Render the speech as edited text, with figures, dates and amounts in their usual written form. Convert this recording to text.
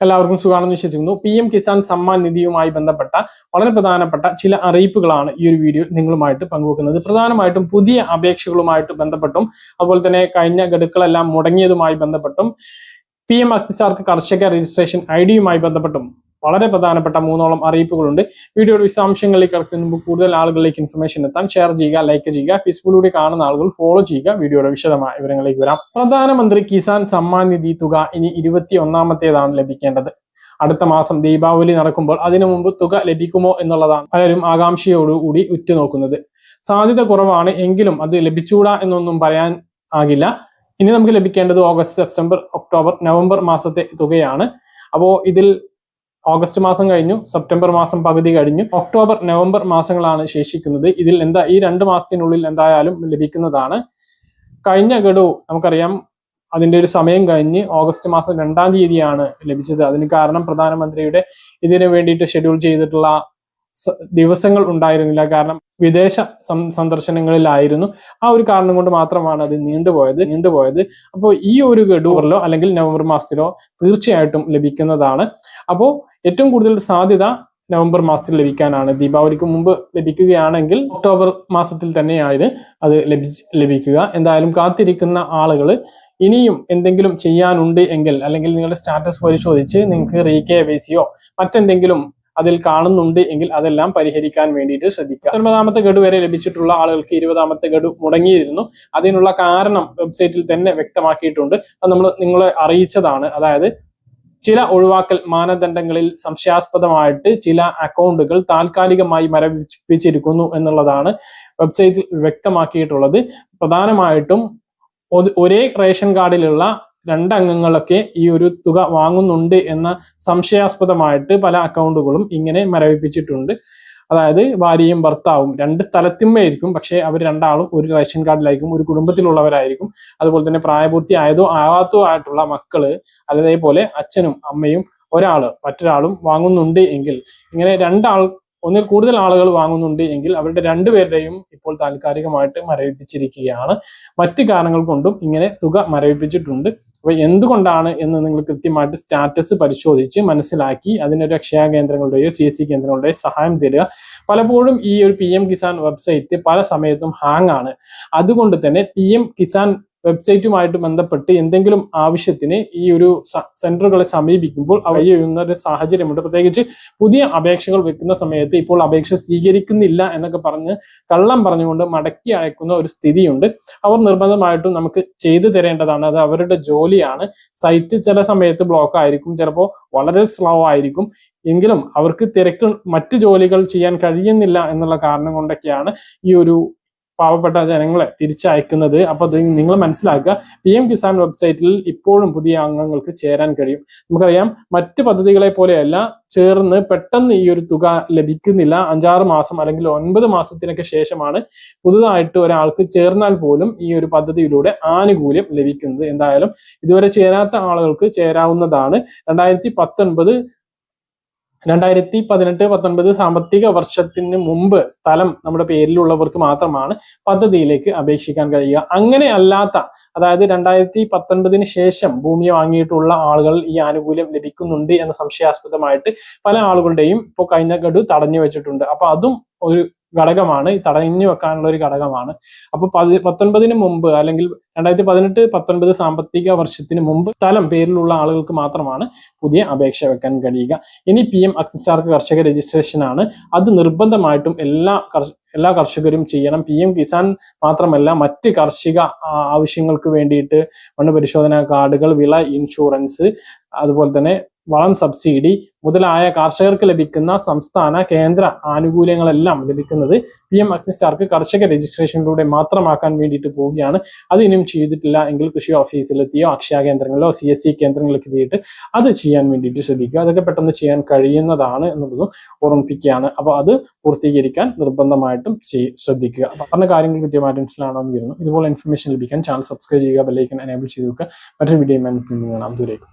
എല്ലാവർക്കും സുഖമാണെന്ന് വിശ്വസിക്കുന്നു. PM കിസാൻ സമ്മാൻ നിധിയുമായി ബന്ധപ്പെട്ട വളരെ പ്രധാനപ്പെട്ട ചില അറിയിപ്പുകളാണ് ഈ ഒരു വീഡിയോ നിങ്ങളുമായിട്ട് പങ്കുവെക്കുന്നത്. പ്രധാനമായിട്ടും പുതിയ അപേക്ഷകളുമായിട്ട് ബന്ധപ്പെട്ടും അതുപോലെ തന്നെ കഴിഞ്ഞ ഗഡുക്കളെല്ലാം മുടങ്ങിയതുമായി ബന്ധപ്പെട്ടും PM അക്സസാർക്ക് കർഷക രജിസ്ട്രേഷൻ ID-യുമായി ബന്ധപ്പെട്ടും വളരെ പ്രധാനപ്പെട്ട 3ഓളം അറിയിപ്പുകളുണ്ട്. വീഡിയോയുടെ വിശദാംശങ്ങളിലേക്ക് കടക്കുന്നതിന് മുമ്പ് കൂടുതൽ ആളുകളിലേക്ക് ഇൻഫർമേഷൻ എത്താൻ ഷെയർ ചെയ്യുക, ലൈക്ക് ചെയ്യുക, ഫേസ്ബുക്കിലൂടെ കാണുന്ന ആളുകൾ ഫോളോ ചെയ്യുക. വീഡിയോയുടെ വിശദമായ വിവരങ്ങളിലേക്ക് വരാം. പ്രധാനമന്ത്രി കിസാൻ സമ്മാൻ നിധി തുക ഇനി 21ാമത്തേതാണ് ലഭിക്കേണ്ടത്. അടുത്ത മാസം ദീപാവലി നടക്കുമ്പോൾ അതിനു മുമ്പ് തുക ലഭിക്കുമോ എന്നുള്ളതാണ് പലരും ആകാംക്ഷയോടുകൂടി ഉറ്റുനോക്കുന്നത്. സാധ്യത കുറവാണ്, എങ്കിലും അത് ലഭിച്ചൂടാ എന്നൊന്നും പറയാൻ ആകില്ല. ഇനി നമുക്ക് ലഭിക്കേണ്ടത് ഓഗസ്റ്റ്, സെപ്റ്റംബർ, ഒക്ടോബർ, നവംബർ മാസത്തെ തുകയാണ്. അപ്പോൾ ഇതിൽ ഓഗസ്റ്റ് മാസം കഴിഞ്ഞു, സെപ്റ്റംബർ മാസം പകുതി കഴിഞ്ഞു, ഒക്ടോബർ, നവംബർ മാസങ്ങളാണ് ശേഷിക്കുന്നത്. ഇതിൽ ഈ 2 മാസത്തിനുള്ളിൽ എന്തായാലും ലഭിക്കുന്നതാണ്. കഴിഞ്ഞ ഗഡു നമുക്കറിയാം, അതിന്റെ ഒരു സമയം കഴിഞ്ഞ് ഓഗസ്റ്റ് മാസം 2-ാം തീയതിയാണ് ലഭിച്ചത്. അതിന് കാരണം പ്രധാനമന്ത്രിയുടെ ഇതിനു വേണ്ടിയിട്ട് ഷെഡ്യൂൾ ചെയ്തിട്ടുള്ള ദിവസങ്ങൾ ഉണ്ടായിരുന്നില്ല. കാരണം വിദേശ സന്ദർശനങ്ങളിലായിരുന്നു. ആ ഒരു കാരണം കൊണ്ട് മാത്രമാണ് അത് നീണ്ടുപോയത്. അപ്പോൾ ഈ ഒരു ഗഡുവിലോ അല്ലെങ്കിൽ നവംബർ മാസത്തിലോ തീർച്ചയായിട്ടും ലഭിക്കുന്നതാണ്. അപ്പോൾ ഏറ്റവും കൂടുതൽ സാധ്യത നവംബർ മാസത്തിൽ ലഭിക്കാനാണ്. ദീപാവലിക്ക് മുമ്പ് ലഭിക്കുകയാണെങ്കിൽ ഒക്ടോബർ മാസത്തിൽ തന്നെയാണ് അത് ലഭിക്കുക. എന്തായാലും കാത്തിരിക്കുന്ന ആളുകൾ ഇനിയും എന്തെങ്കിലും ചെയ്യാനുണ്ട് എങ്കിൽ, അല്ലെങ്കിൽ നിങ്ങളുടെ സ്റ്റാറ്റസ് പരിശോധിച്ച് നിങ്ങൾക്ക് റീകെവൈസിയോ മറ്റെന്തെങ്കിലും അതിൽ കാണുന്നുണ്ട് എങ്കിൽ അതെല്ലാം പരിഹരിക്കാൻ വേണ്ടിയിട്ട് ശ്രദ്ധിക്കുക. 19ാമത്തെ ഗഡു വരെ ലഭിച്ചിട്ടുള്ള ആളുകൾക്ക് 20ാമത്തെ ഗഡു മുടങ്ങിയിരുന്നു. അതിനുള്ള കാരണം വെബ്സൈറ്റിൽ തന്നെ വ്യക്തമാക്കിയിട്ടുണ്ട്. അത് നമ്മൾ നിങ്ങളെ അറിയിച്ചതാണ്. അതായത് ചില ഒഴിവാക്കൽ മാനദണ്ഡങ്ങളിൽ സംശയാസ്പദമായിട്ട് ചില അക്കൗണ്ടുകൾ താൽക്കാലികമായി മരവിപ്പിച്ചിരിക്കുന്നു എന്നുള്ളതാണ് വെബ്സൈറ്റിൽ വ്യക്തമാക്കിയിട്ടുള്ളത്. പ്രധാനമായിട്ടും ഒരേ റേഷൻ കാർഡിലുള്ള 2 അംഗങ്ങളൊക്കെ ഈ ഒരു തുക വാങ്ങുന്നുണ്ട് എന്ന സംശയാസ്പദമായിട്ട് പല അക്കൗണ്ടുകളും ഇങ്ങനെ മരവിപ്പിച്ചിട്ടുണ്ട്. അതായത് ഭാര്യയും ഭർത്താവും 2 സ്ഥലത്തുമായിരിക്കും, പക്ഷേ അവർ 2 ആളും ഒരു റേഷൻ കാർഡിലായിരിക്കും, ഒരു കുടുംബത്തിലുള്ളവരായിരിക്കും. അതുപോലെ തന്നെ പ്രായപൂർത്തിയായതോ ആവാത്തോ ആയിട്ടുള്ള മക്കള്, അതേപോലെ അച്ഛനും അമ്മയും മറ്റൊരാളും വാങ്ങുന്നുണ്ട് എങ്കിൽ, ഇങ്ങനെ 2 ഒന്നിൽ കൂടുതൽ ആളുകൾ വാങ്ങുന്നുണ്ട് എങ്കിൽ അവരുടെ 2 പേരുടെയും ഇപ്പോൾ താൽക്കാലികമായിട്ട് മരവിപ്പിച്ചിരിക്കുകയാണ്. മറ്റു കാരണങ്ങൾ കൊണ്ടും ഇങ്ങനെ തുക മരവിപ്പിച്ചിട്ടുണ്ട്. അപ്പോൾ എന്തുകൊണ്ടാണ് എന്ന് നിങ്ങൾ കൃത്യമായിട്ട് സ്റ്റാറ്റസ് പരിശോധിച്ച് മനസ്സിലാക്കി അതിനൊരു അക്ഷയ കേന്ദ്രങ്ങളുടെയോ CSC കേന്ദ്രങ്ങളുടെയോ സഹായം തരിക. പലപ്പോഴും ഈ ഒരു PM കിസാൻ വെബ്സൈറ്റ് പല സമയത്തും ഹാങ് ആണ്. അതുകൊണ്ട് തന്നെ PM കിസാൻ വെബ്സൈറ്റുമായിട്ട് ബന്ധപ്പെട്ട് എന്തെങ്കിലും ആവശ്യത്തിന് ഈ ഒരു സെന്ററുകളെ സമീപിക്കുമ്പോൾ വഴിയൊഴുകുന്ന ഒരു സാഹചര്യമുണ്ട്. പ്രത്യേകിച്ച് പുതിയ അപേക്ഷകൾ വെക്കുന്ന സമയത്ത് ഇപ്പോൾ അപേക്ഷ സ്വീകരിക്കുന്നില്ല എന്നൊക്കെ പറഞ്ഞ് കള്ളം പറഞ്ഞുകൊണ്ട് മടക്കി അയക്കുന്ന ഒരു സ്ഥിതിയുണ്ട്. അവർ നിർബന്ധമായിട്ടും നമുക്ക് ചെയ്തു തരേണ്ടതാണ്. അത് അവരുടെ ജോലിയാണ്. സൈറ്റ് ചില സമയത്ത് ബ്ലോക്ക് ആയിരിക്കും, ചിലപ്പോൾ വളരെ സ്ലോ ആയിരിക്കും. എങ്കിലും അവർക്ക് മറ്റു ജോലികൾ ചെയ്യാൻ കഴിയുന്നില്ല എന്നുള്ള കാരണം കൊണ്ടൊക്കെയാണ് ഈ ഒരു പാവപ്പെട്ട ജനങ്ങളെ തിരിച്ചയക്കുന്നത്. അപ്പോൾ അത് നിങ്ങൾ മനസ്സിലാക്കുക. PM കിസാൻ വെബ്സൈറ്റിൽ ഇപ്പോഴും പുതിയ അംഗങ്ങൾക്ക് ചേരാൻ കഴിയും. നമുക്കറിയാം, മറ്റ് പദ്ധതികളെ പോലെയല്ല ചേർന്ന് പെട്ടെന്ന് ഈ ഒരു തുക ലഭിക്കുന്നില്ല. 5-6 മാസം അല്ലെങ്കിൽ 9 മാസത്തിനൊക്കെ ശേഷമാണ് പുതുതായിട്ട് ഒരാൾക്ക് ചേർന്നാൽ പോലും ഈ ഒരു പദ്ധതിയിലൂടെ ആനുകൂല്യം ലഭിക്കുന്നത്. എന്തായാലും ഇതുവരെ ചേരാത്ത ആളുകൾക്ക് ചേരാവുന്നതാണ്. 2018-19 സാമ്പത്തിക വർഷത്തിന് മുമ്പ് സ്ഥലം നമ്മുടെ പേരിലുള്ളവർക്ക് മാത്രമാണ് പദ്ധതിയിലേക്ക് അപേക്ഷിക്കാൻ കഴിയുക. അങ്ങനെ അല്ലാത്ത, അതായത് 2019 ശേഷം ഭൂമി വാങ്ങിയിട്ടുള്ള ആളുകൾ ഈ ആനുകൂല്യം ലഭിക്കുന്നുണ്ട് എന്ന സംശയാസ്പദമായിട്ട് പല ആളുകളുടെയും ഇപ്പോൾ കഴിഞ്ഞ ഗഡു തടഞ്ഞു വെച്ചിട്ടുണ്ട്. അപ്പൊ അതും ഒരു ഘടകമാണ്, തടഞ്ഞു വെക്കാനുള്ള ഒരു ഘടകമാണ്. അപ്പൊ 19 മുമ്പ് അല്ലെങ്കിൽ 2018-19 സാമ്പത്തിക വർഷത്തിന് മുമ്പ് സ്ഥലം പേരിലുള്ള ആളുകൾക്ക് മാത്രമാണ് പുതിയ അപേക്ഷ വെക്കാൻ കഴിയുക. ഇനി PM അക്സസാർക്ക് കർഷക രജിസ്ട്രേഷൻ ആണ്. അത് നിർബന്ധമായിട്ടും എല്ലാ കർഷകരും ചെയ്യണം. PM കിസാൻ മാത്രമല്ല, മറ്റ് കാർഷിക ആവശ്യങ്ങൾക്ക് വേണ്ടിയിട്ട് മണ്ണ് പരിശോധനാ കാർഡുകൾ, വിള ഇൻഷുറൻസ്, അതുപോലെ തന്നെ വളം സബ്സിഡി മുതലായ കർഷകർക്ക് ലഭിക്കുന്ന സംസ്ഥാന കേന്ദ്ര ആനുകൂല്യങ്ങളെല്ലാം ലഭിക്കുന്നത് PM അക്സസാർക്ക് കർഷക രജിസ്ട്രേഷനിലൂടെ മാത്രമാക്കാൻ വേണ്ടിയിട്ട് പോവുകയാണ്. അത് ഇനിയും ചെയ്തിട്ടില്ല എങ്കിൽ കൃഷി ഓഫീസിലെത്തിയോ അക്ഷയ കേന്ദ്രങ്ങളിലോ CSC കേന്ദ്രങ്ങളിലേക്ക് എത്തിയിട്ട് അത് ചെയ്യാൻ വേണ്ടിയിട്ട് ശ്രദ്ധിക്കുക. അതൊക്കെ പെട്ടെന്ന് ചെയ്യാൻ കഴിയുന്നതാണ് എന്നുള്ളതും ഓർമ്മിപ്പിക്കുകയാണ്. അപ്പോൾ അത് പൂർത്തീകരിക്കാൻ നിർബന്ധമായിട്ടും ശ്രദ്ധിക്കുക. അപ്പോൾ പറഞ്ഞ കാര്യങ്ങൾ കൃത്യമായിട്ട് മനസ്സിലാണെന്ന് വരുന്നു. ഇതുപോലെ ഇൻഫർമേഷൻ ലഭിക്കാൻ ചാനൽ സബ്സ്ക്രൈബ് ചെയ്യുക, ബെല്ലൈക്കൺ എനേബിൾ ചെയ്ത് വെക്കുക. മറ്റൊരു വീഡിയോ കാണാം. ദൂരേക്കും.